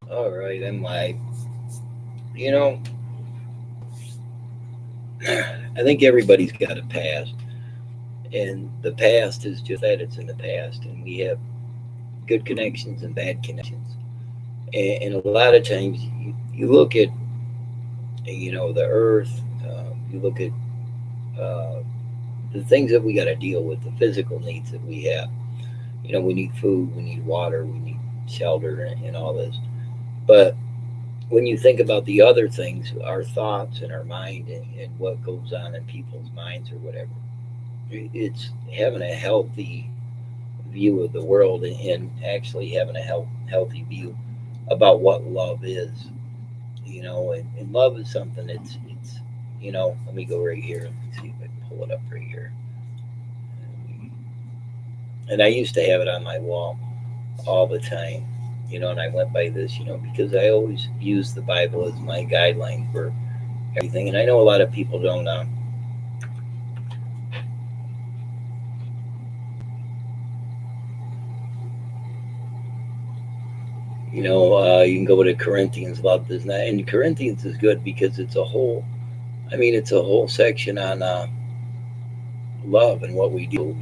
All right, I'm live. You know, I think everybody's got a past, and the past is just that, it's in the past, and we have good connections and bad connections. And a lot of times you look at, the earth, you look at uh, the things that we got to deal with, the physical needs that we have. We need food, we need water, we need shelter, and all this. But when you think about the other things, our thoughts and our mind and what goes on in people's minds or whatever, it's having a healthy view of the world and actually having a healthy view about what love is. And love is something let me go right here. Let me see if I can pull it up right here. And I used to have it on my wall all the time, and I went by this, because I always use the Bible as my guideline for everything. And I know a lot of people don't, you can go to Corinthians, love does not, and Corinthians is good because it's a whole section on love and what we do,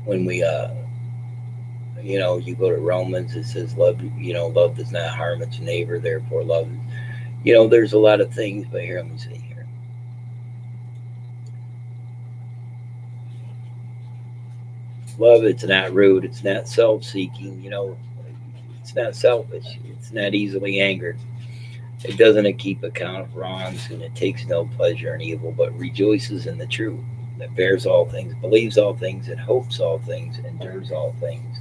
when you go to Romans, it says love, love does not harm its neighbor, therefore love, there's a lot of things, but here, let me see here. Love, it's not rude, it's not self seeking, it's not selfish, it's not easily angered. It doesn't keep account of wrongs, and it takes no pleasure in evil, but rejoices in the truth. That bears all things, believes all things, and hopes all things, endures all things.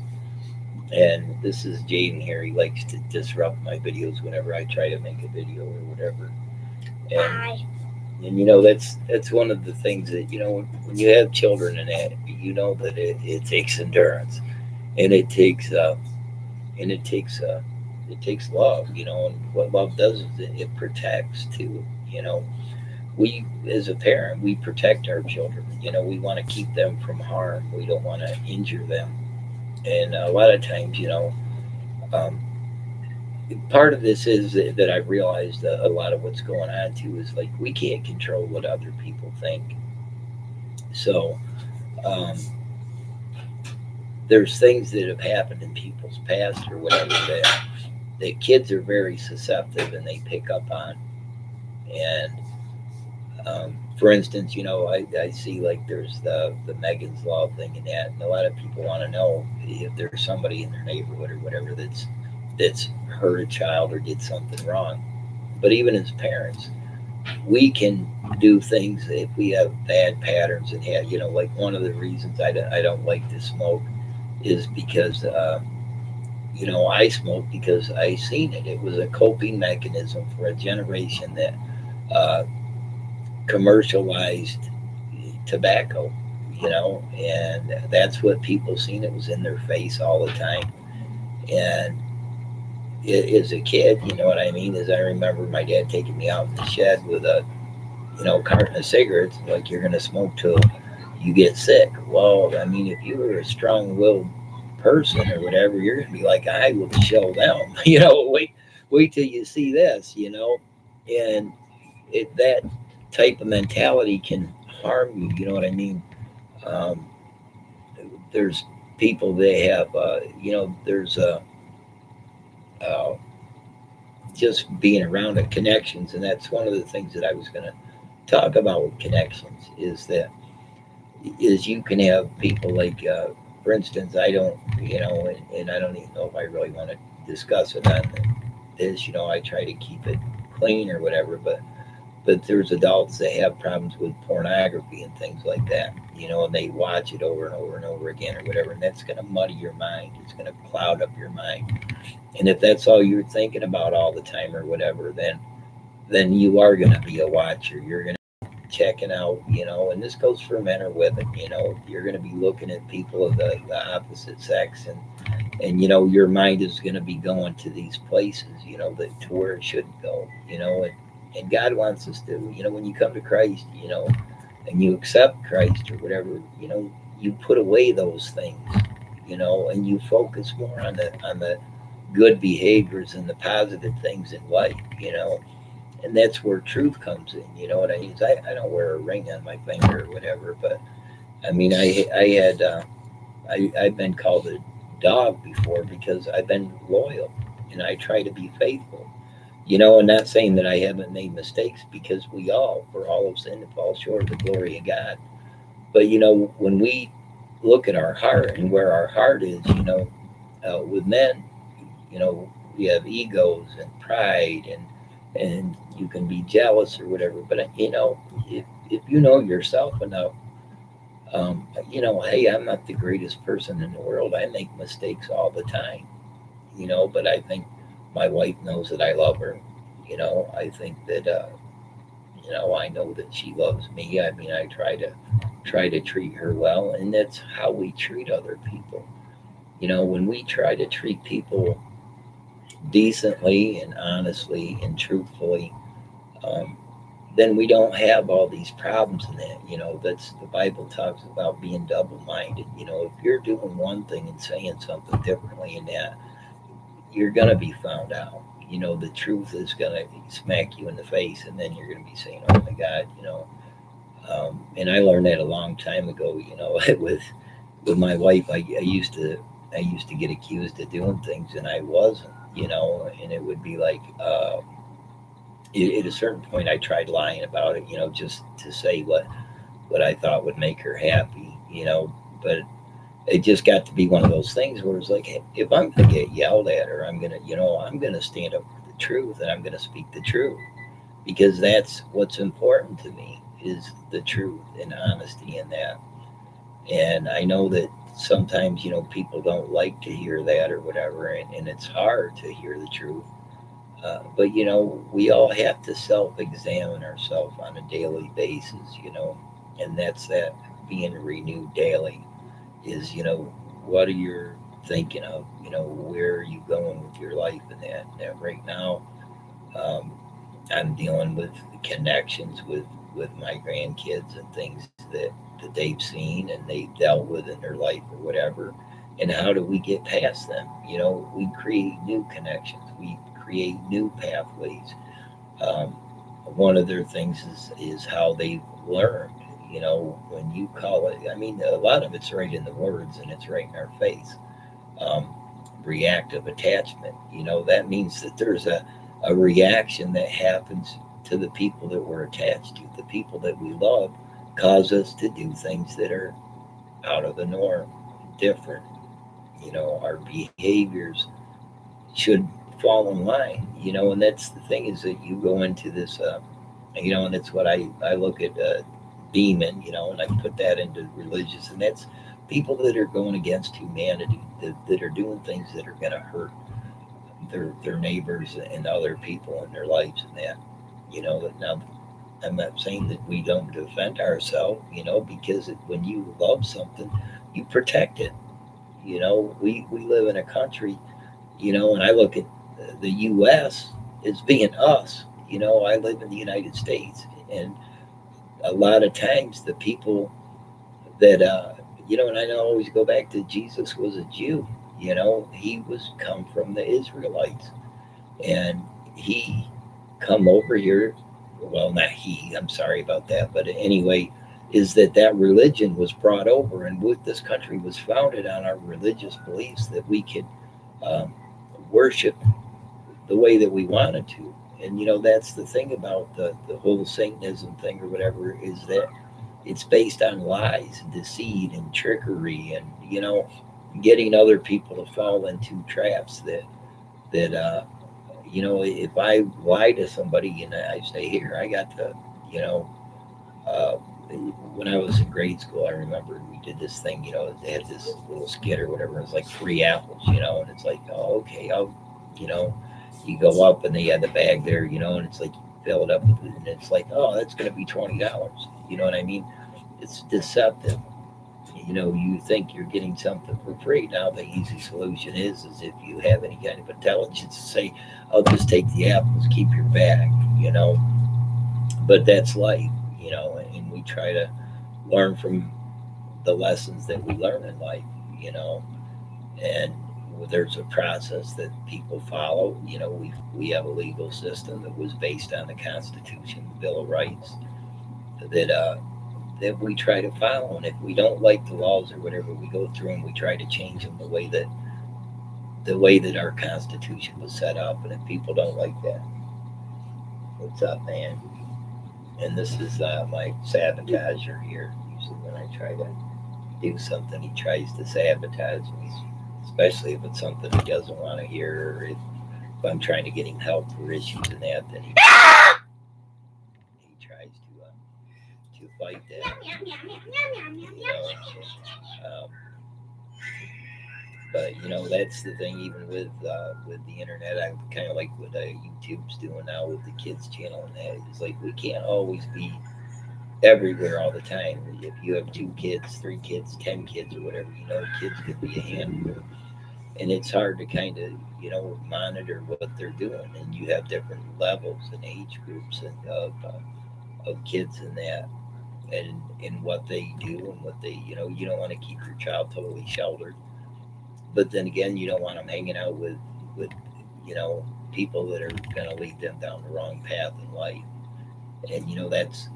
And this is Jaden here. He likes to disrupt my videos whenever I try to make a video or whatever. And that's one of the things that when you have children and that, that it takes endurance, and it takes love. And what love does is it protects too. You know, we as a parent, we protect our children. We want to keep them from harm. We don't want to injure them. And a lot of times, um, part of this is that I've realized a lot of what's going on too is like we can't control what other people think. So um, there's things that have happened in people's past or whatever that kids are very susceptible and they pick up on. And for instance, I see like there's the Megan's Law thing and that, and a lot of people want to know if there's somebody in their neighborhood or whatever that's hurt a child or did something wrong. But even as parents, we can do things if we have bad patterns and have, like one of the reasons I don't like to smoke is because, I smoke because I seen it. It was a coping mechanism for a generation that uh, commercialized tobacco, and that's what people seen. It was in their face all the time. And as a kid, you know what I mean? As I remember my dad taking me out in the shed with a, carton of cigarettes, like you're going to smoke till you get sick. Well, I mean, if you were a strong willed person or whatever, you're going to be like, I will shell down, wait till you see this, and that type of mentality can harm you. You know what I mean? Um, there's people they have, there's uh, just being around the connections, and that's one of the things that I was going to talk about with connections is you can have people like, for instance, I don't, and I don't even know if I really want to discuss it on this. I try to keep it clean or whatever, but there's adults that have problems with pornography and things like that, and they watch it over and over and over again or whatever, and that's going to muddy your mind. It's going to cloud up your mind. And if that's all you're thinking about all the time or whatever, then you are going to be a watcher. You're going to be checking out, and this goes for men or women. You're going to be looking at people of the opposite sex, and your mind is going to be going to these places, that to where it shouldn't go, and God wants us to, when you come to Christ, and you accept Christ or whatever, you put away those things, and you focus more on the good behaviors and the positive things in life, you know. And that's where truth comes in, you know what I mean? I don't wear a ring on my finger or whatever, but I mean, I've been called a dog before because I've been loyal and I try to be faithful. You know, and not saying that I haven't made mistakes because we all, for all of sin, and fall short of the glory of God. But you know, when we look at our heart and where our heart is, you know, with men, you know, we have egos and pride, and you can be jealous or whatever. But you know, if you know yourself enough, you know, hey, I'm not the greatest person in the world. I make mistakes all the time, you know. But I think my wife knows that I love her. You know, I think that you know, I know that she loves me. I mean, I try to treat her well, and that's how we treat other people. You know, when we try to treat people decently and honestly and truthfully, um, then we don't have all these problems in that. You know, that's the Bible talks about being double minded. You know, if you're doing one thing and saying something differently in that, you're going to be found out. You know, the truth is going to smack you in the face, and then you're going to be saying, oh my God, you know. And I learned that a long time ago, you know, with my wife. I used to get accused of doing things and I wasn't, you know, and it would be like, at a certain point, I tried lying about it, you know, just to say what I thought would make her happy, you know. But it just got to be one of those things where it's like, hey, if I'm gonna get yelled at, or I'm gonna, you know, I'm gonna stand up for the truth, and I'm gonna speak the truth because that's what's important to me is the truth and honesty in that. And I know that sometimes, you know, people don't like to hear that or whatever, and it's hard to hear the truth. But you know, we all have to self-examine ourselves on a daily basis, you know, and that's that being renewed daily is, you know, what are you thinking of? You know, where are you going with your life and that right now, um, I'm dealing with connections with my grandkids and things that they've seen and they've dealt with in their life or whatever. And how do we get past them? You know, we create new connections. We create new pathways. Um, One of their things is how they've learned. You know, when you call it, I mean, a lot of it's right in the words and it's right in our face. Um, Reactive attachment. You know, that means that there's a reaction that happens to the people that we're attached to. The people that we love cause us to do things that are out of the norm, different. You know, our behaviors should fall in line, you know, and that's the thing is that you go into this, you know, and it's what I look at demon, you know, and I put that into religious, and that's people that are going against humanity, that are doing things that are going to hurt their neighbors and other people in their lives and that, you know, that now I'm not saying that we don't defend ourselves, you know, because when you love something, you protect it. You know, we live in a country, you know, and I look at the U.S. as being us. You know, I live in the United States, and a lot of times the people that, you know, and I always go back to Jesus was a Jew. You know, he was come from the Israelites, and he come over here. Well, not he. I'm sorry about that, but anyway, is that religion was brought over, and with this country was founded on our religious beliefs that we could um, worship the way that we wanted to. And you know, that's the thing about the whole Satanism thing or whatever is that it's based on lies and deceit and trickery and, you know, getting other people to fall into traps that you know, if I lie to somebody and I say, here, I got the, you know, uh, when I was in grade school, I remember we did this thing, you know, they had this little skit or whatever. It was like free apples, you know, and it's like, oh, okay, you know, you go up and they had the bag there, you know, and it's like, you fill it up with it, and it's like, oh, that's going to be $20. You know what I mean? It's deceptive. You know, you think you're getting something for free. Now, the easy solution is if you have any kind of intelligence to say, I'll just take the apples, keep your bag, you know, but that's life, you know, and we try to learn from the lessons that we learn in life, you know, and there's a process that people follow. You know, we have a legal system that was based on the Constitution, the Bill of Rights, that that we try to follow. And if we don't like the laws or whatever, we go through and we try to change them the way that our Constitution was set up. And if people don't like that, what's up, man? And this is my sabotager here. Usually when I try to do something, he tries to sabotage me, especially if it's something he doesn't want to hear, or if I'm trying to get him help for issues and that, then he tries to fight that. You know, but you know, that's the thing. Even with the internet, I kind of like what YouTube's doing now with the kids channel and that. It's like we can't always be everywhere all the time. If you have 2 kids, 3 kids, 10 kids, or whatever, you know, kids could be a handful, and it's hard to kind of, you know, monitor what they're doing. And you have different levels and age groups and of kids in that, and what they do and what they, you know, you don't want to keep your child totally sheltered, but then again, you don't want them hanging out with you know, people that are going to lead them down the wrong path in life. And you know, that's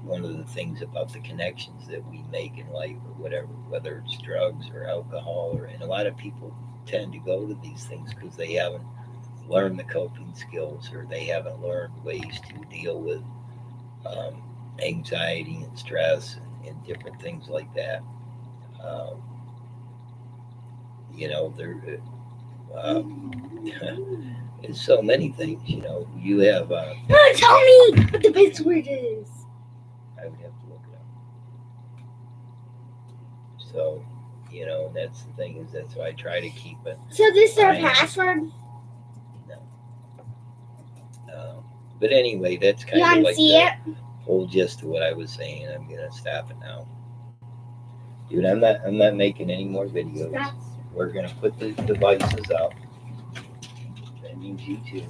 one of the things about the connections that we make in life, or whatever, whether it's drugs or alcohol, or, and a lot of people tend to go to these things because they haven't learned the coping skills, or they haven't learned ways to deal with um, anxiety and stress, and different things like that. Um, you know, there it's so many things. You know, you have. Tell me what the password is. I would have to look it up. So, you know, that's the thing, is that's why I try to keep it. So this is our I- password? No. But anyway, that's You kind of want to like see the it? whole gist of what I was saying. I'm gonna stop it now, dude. I'm not making any more videos. Stop. We're gonna put the devices up. That means you too.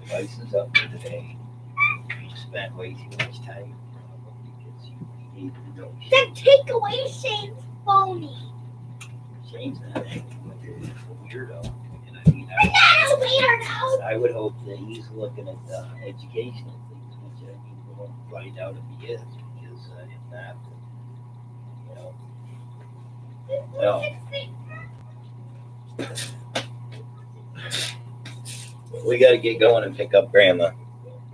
Devices up for today. You spent way too much time because you need to know. Then take away Shane's phony. Shane's not acting like a weirdo. And I mean, That's weird. I would hope that he's looking at educational things, which I mean, we'll find out if he is, because if not, you know. Well, we got to get going and pick up Grandma.